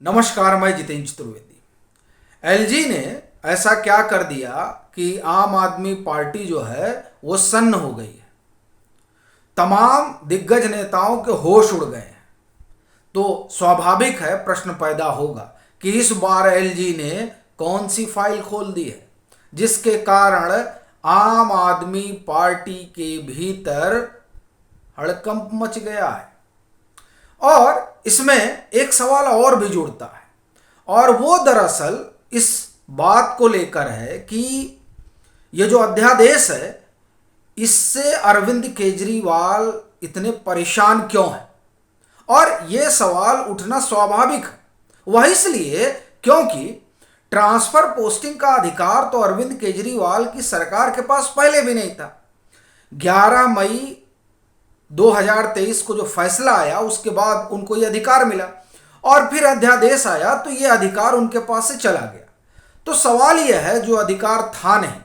नमस्कार, मैं जितेंद्र चतुर्वेदी। एलजी ने ऐसा क्या कर दिया कि आम आदमी पार्टी जो है वो सन्न हो गई है। तमाम दिग्गज नेताओं के होश उड़ गए हैं। तो स्वाभाविक है, प्रश्न पैदा होगा कि इस बार एलजी ने कौन सी फाइल खोल दी है जिसके कारण आम आदमी पार्टी के भीतर हड़कंप मच गया है। और इसमें एक सवाल और भी जुड़ता है, और वो दरअसल इस बात को लेकर है कि ये जो अध्यादेश है इससे अरविंद केजरीवाल इतने परेशान क्यों हैं। और ये सवाल उठना स्वाभाविक है, वह इसलिए क्योंकि ट्रांसफर पोस्टिंग का अधिकार तो अरविंद केजरीवाल की सरकार के पास पहले भी नहीं था। 11 मई 2023 को जो फैसला आया उसके बाद उनको ये अधिकार मिला, और फिर अध्यादेश आया तो ये अधिकार उनके पास से चला गया। तो सवाल यह है, जो अधिकार था नहीं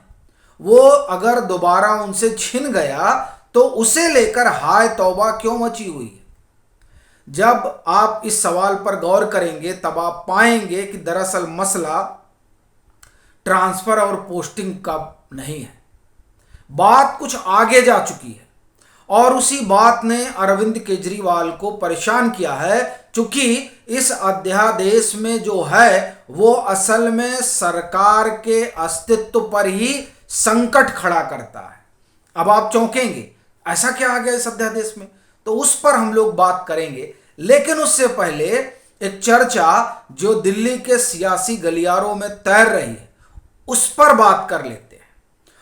वो अगर दोबारा उनसे छिन गया तो उसे लेकर हाय तौबा क्यों मची हुई है। जब आप इस सवाल पर गौर करेंगे तब आप पाएंगे कि दरअसल मसला ट्रांसफर और पोस्टिंग का नहीं है, बात कुछ आगे जा चुकी है। और उसी बात ने अरविंद केजरीवाल को परेशान किया है, चूंकि इस अध्यादेश में जो है वो असल में सरकार के अस्तित्व पर ही संकट खड़ा करता है। अब आप चौंकेंगे, ऐसा क्या आ गया इस अध्यादेश में, तो उस पर हम लोग बात करेंगे। लेकिन उससे पहले एक चर्चा जो दिल्ली के सियासी गलियारों में तैर रही है उस पर बात कर लेते हैं,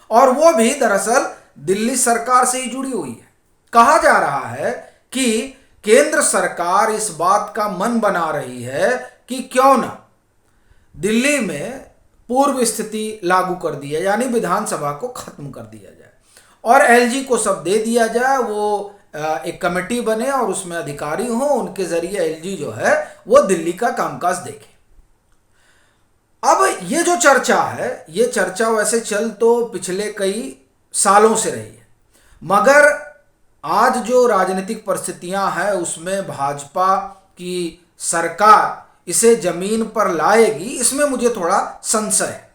और वो भी दरअसल दिल्ली सरकार से ही जुड़ी हुई है। कहा जा रहा है कि केंद्र सरकार इस बात का मन बना रही है कि क्यों ना दिल्ली में पूर्व स्थिति लागू कर दी जाए, यानी विधानसभा को खत्म कर दिया जाए और एलजी को सब दे दिया जाए। वो एक कमेटी बने और उसमें अधिकारी हो, उनके जरिए एलजी जो है वो दिल्ली का कामकाज देखे। अब ये जो चर्चा है, ये चर्चा वैसे चल तो पिछले कई सालों से रही है, मगर आज जो राजनीतिक परिस्थितियां हैं उसमें भाजपा की सरकार इसे जमीन पर लाएगी, इसमें मुझे थोड़ा संशय है।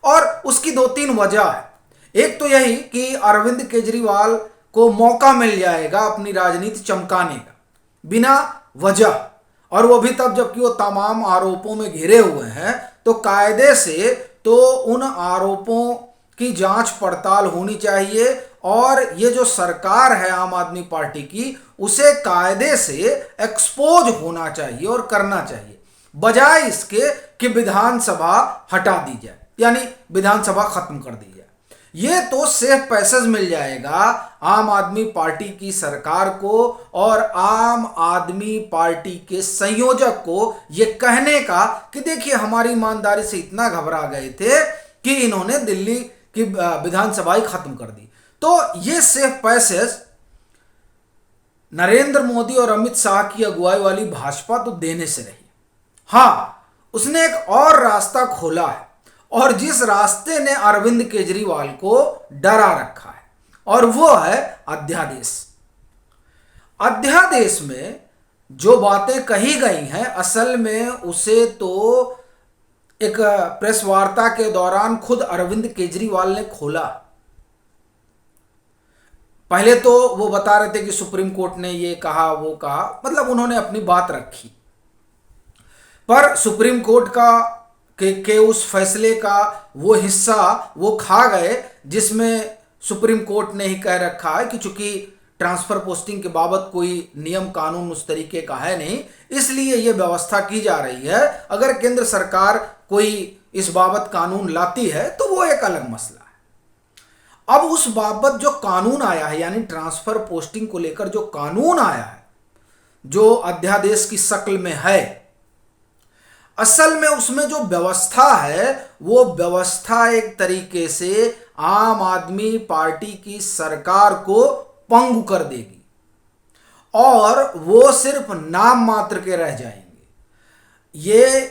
और उसकी दो तीन वजह है। एक तो यही कि अरविंद केजरीवाल को मौका मिल जाएगा अपनी राजनीति चमकाने का बिना वजह, और वो भी तब जबकि वो तमाम आरोपों में घिरे हुए हैं। तो कायदे से तो उन आरोपों की जांच पड़ताल होनी चाहिए, और ये जो सरकार है आम आदमी पार्टी की उसे कायदे से एक्सपोज होना चाहिए और करना चाहिए, बजाय इसके कि विधानसभा हटा दी जाए, यानी विधानसभा खत्म कर दी जाए। ये तो सेफ पैसेज मिल जाएगा आम आदमी पार्टी की सरकार को और आम आदमी पार्टी के संयोजक को ये कहने का कि देखिए हमारी ईमानदारी से इतना घबरा गए थे कि इन्होंने दिल्ली की विधानसभा ही खत्म कर दी। तो ये सेफ पैसेज नरेंद्र मोदी और अमित शाह की अगुवाई वाली भाजपा तो देने से रही। हाँ, उसने एक और रास्ता खोला है, और जिस रास्ते ने अरविंद केजरीवाल को डरा रखा है, और वो है अध्यादेश। अध्यादेश में जो बातें कही गई हैं असल में उसे तो एक प्रेस वार्ता के दौरान खुद अरविंद केजरीवाल ने खोला। पहले तो वो बता रहे थे कि सुप्रीम कोर्ट ने ये कहा वो कहा, मतलब उन्होंने अपनी बात रखी, पर सुप्रीम कोर्ट के उस फैसले का वो हिस्सा वो खा गए जिसमें सुप्रीम कोर्ट ने ही कह रखा है कि चूंकि ट्रांसफर पोस्टिंग के बाबत कोई नियम कानून उस तरीके का है नहीं, इसलिए ये व्यवस्था की जा रही है। अगर केंद्र सरकार कोई इस बाबत कानून लाती है तो वो एक अलग मसला है। अब उस बाबत जो कानून आया है, यानी ट्रांसफर पोस्टिंग को लेकर जो कानून आया है, जो अध्यादेश की शक्ल में है, असल में उसमें जो व्यवस्था है वो व्यवस्था एक तरीके से आम आदमी पार्टी की सरकार को पंगु कर देगी, और वो सिर्फ नाम मात्र के रह जाएंगे। ये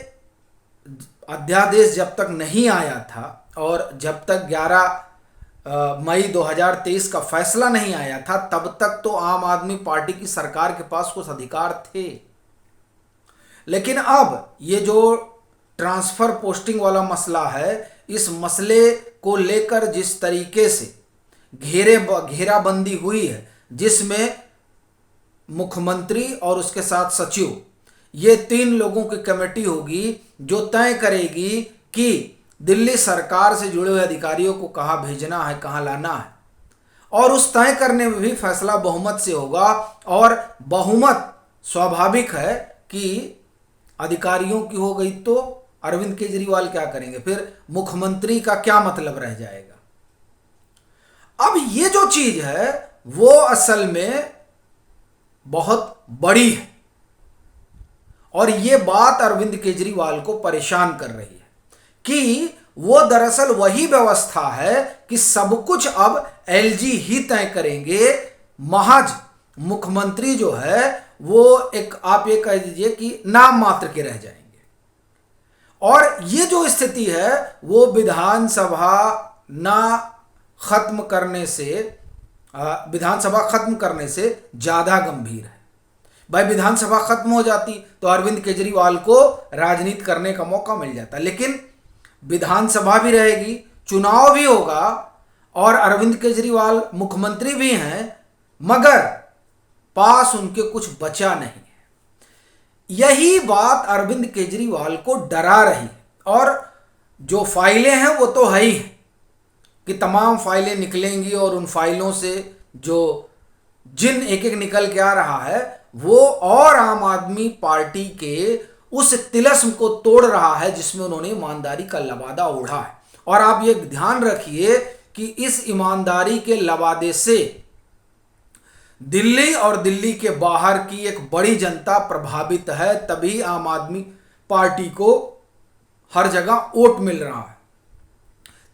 अध्यादेश जब तक नहीं आया था और जब तक 11 मई 2023 का फैसला नहीं आया था, तब तक तो आम आदमी पार्टी की सरकार के पास कुछ अधिकार थे। लेकिन अब ये जो ट्रांसफर पोस्टिंग वाला मसला है, इस मसले को लेकर जिस तरीके से घेराबंदी हुई है, जिसमें मुख्यमंत्री और उसके साथ सचिव, ये 3 लोगों की कमेटी होगी जो तय करेगी कि दिल्ली सरकार से जुड़े हुए अधिकारियों को कहाँ भेजना है, कहाँ लाना है। और उस तय करने में भी फैसला बहुमत से होगा, और बहुमत स्वाभाविक है कि अधिकारियों की हो गई तो अरविंद केजरीवाल क्या करेंगे, फिर मुख्यमंत्री का क्या मतलब रह जाएगा। अब ये जो चीज है वो असल में बहुत बड़ी है, और ये बात अरविंद केजरीवाल को परेशान कर रही है कि वो दरअसल वही व्यवस्था है कि सब कुछ अब एलजी ही तय करेंगे, महज मुख्यमंत्री जो है वो एक, आप ये कह दीजिए कि नाम मात्र के रह जाएंगे। और ये जो स्थिति है वो विधानसभा खत्म करने से ज्यादा गंभीर है। भाई विधानसभा खत्म हो जाती तो अरविंद केजरीवाल को राजनीति करने का मौका मिल जाता, लेकिन विधानसभा भी रहेगी, चुनाव भी होगा, और अरविंद केजरीवाल मुख्यमंत्री भी हैं, मगर पास उनके कुछ बचा नहीं है। यही बात अरविंद केजरीवाल को डरा रही है। और जो फाइलें हैं वो तो है ही है कि तमाम फाइलें निकलेंगी, और उन फाइलों से जो जिन एक एक निकल के आ रहा है वो और आम आदमी पार्टी के उस तिलस्म को तोड़ रहा है जिसमें उन्होंने ईमानदारी का लबादा ओढ़ा है। और आप ये ध्यान रखिए कि इस ईमानदारी के लबादे से दिल्ली और दिल्ली के बाहर की एक बड़ी जनता प्रभावित है, तभी आम आदमी पार्टी को हर जगह वोट मिल रहा है,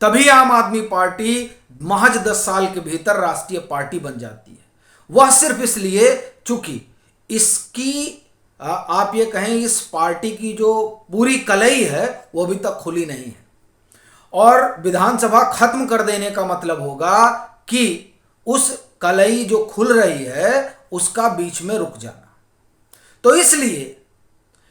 तभी आम आदमी पार्टी महज 10 साल के भीतर राष्ट्रीय पार्टी बन जाती है। वह सिर्फ इसलिए चूंकि इसकी आप ये कहें इस पार्टी की जो पूरी कलई है वो अभी तक खुली नहीं है, और विधानसभा खत्म कर देने का मतलब होगा कि उस कलई जो खुल रही है उसका बीच में रुक जाना। तो इसलिए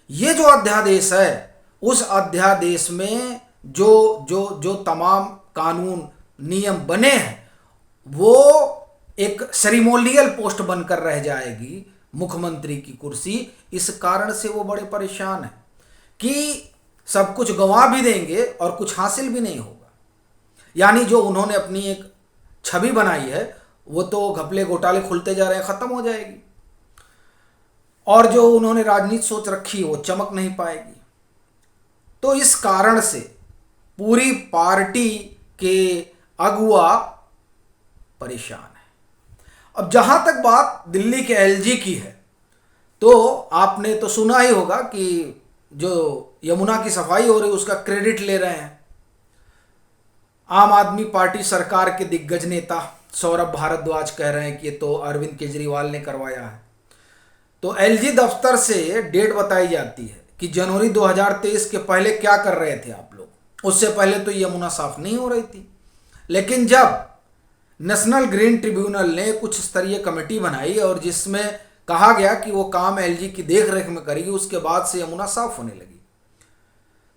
ये जो अध्यादेश है, उस अध्यादेश में जो तमाम कानून नियम बने हैं वो एक सेरेमोनियल पोस्ट बनकर रह जाएगी मुख्यमंत्री की कुर्सी। इस कारण से वो बड़े परेशान हैं कि सब कुछ गंवा भी देंगे और कुछ हासिल भी नहीं होगा। यानी जो उन्होंने अपनी एक छवि बनाई है वो तो घपले घोटाले खुलते जा रहे हैं, खत्म हो जाएगी, और जो उन्होंने राजनीति सोच रखी है वो चमक नहीं पाएगी। तो इस कारण से पूरी पार्टी के अगुआ परेशान है। अब जहां तक बात दिल्ली के एलजी की है, तो आपने तो सुना ही होगा कि जो यमुना की सफाई हो रही है उसका क्रेडिट ले रहे हैं आम आदमी पार्टी सरकार के दिग्गज नेता सौरभ भारद्वाज, कह रहे हैं कि ये तो अरविंद केजरीवाल ने करवाया है। तो एलजी दफ्तर से डेट बताई जाती है कि जनवरी 2023 के पहले क्या कर रहे थे आप लोग। उससे पहले तो यमुना साफ नहीं हो रही थी, लेकिन जब नेशनल ग्रीन ट्रिब्यूनल ने कुछ स्तरीय कमेटी बनाई और जिसमें कहा गया कि वो काम एलजी की देखरेख में करेगी, उसके बाद से यमुना साफ होने लगी।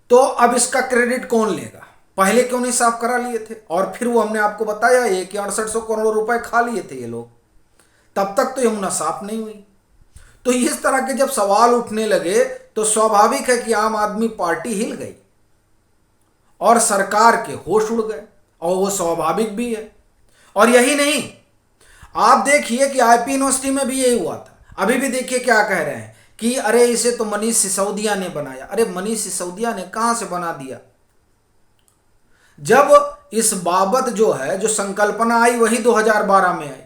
तो अब इसका क्रेडिट कौन लेगा? पहले क्यों नहीं साफ करा लिए थे? और फिर वो हमने आपको बताया ये कि 6800 करोड़ रुपए खा लिए थे ये लोग, तब तक तो यमुना साफ नहीं हुई। तो इस तरह के जब सवाल उठने लगे तो स्वाभाविक है कि आम आदमी पार्टी हिल गई और सरकार के होश उड़ गए, और वो स्वाभाविक भी है। और यही नहीं, आप देखिए कि आईपी यूनिवर्सिटी में भी यही हुआ था। अभी भी देखिए क्या कह रहे हैं कि अरे इसे तो मनीष सिसोदिया ने बनाया। अरे मनीष सिसोदिया ने कहां से बना दिया? जब इस बाबत जो है जो संकल्पना आई वही 2012 में आई,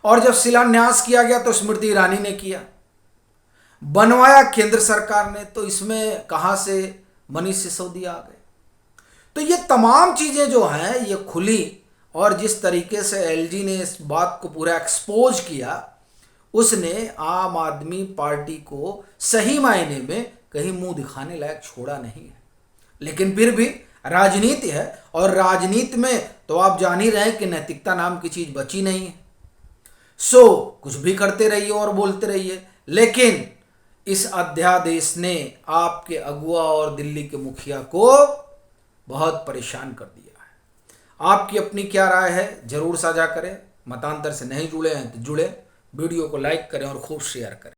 और जब शिलान्यास किया गया तो स्मृति ईरानी ने किया, बनवाया केंद्र सरकार ने, तो इसमें कहां से मनीष सिसोदिया आ गए? तो ये तमाम चीजें जो हैं ये खुली, और जिस तरीके से एलजी ने इस बात को पूरा एक्सपोज किया, उसने आम आदमी पार्टी को सही मायने में कहीं मुंह दिखाने लायक छोड़ा नहीं है। लेकिन फिर भी राजनीति है, और राजनीति में तो आप जान ही रहे हैं कि नैतिकता नाम की चीज बची नहीं है। सो कुछ भी करते रहिए और बोलते रहिए, लेकिन इस अध्यादेश ने आपके अगुआ और दिल्ली के मुखिया को बहुत परेशान कर दिया है। आपकी अपनी क्या राय है जरूर साझा करें। मतांतर से नहीं जुड़े हैं तो जुड़े, वीडियो को लाइक करें और खूब शेयर करें।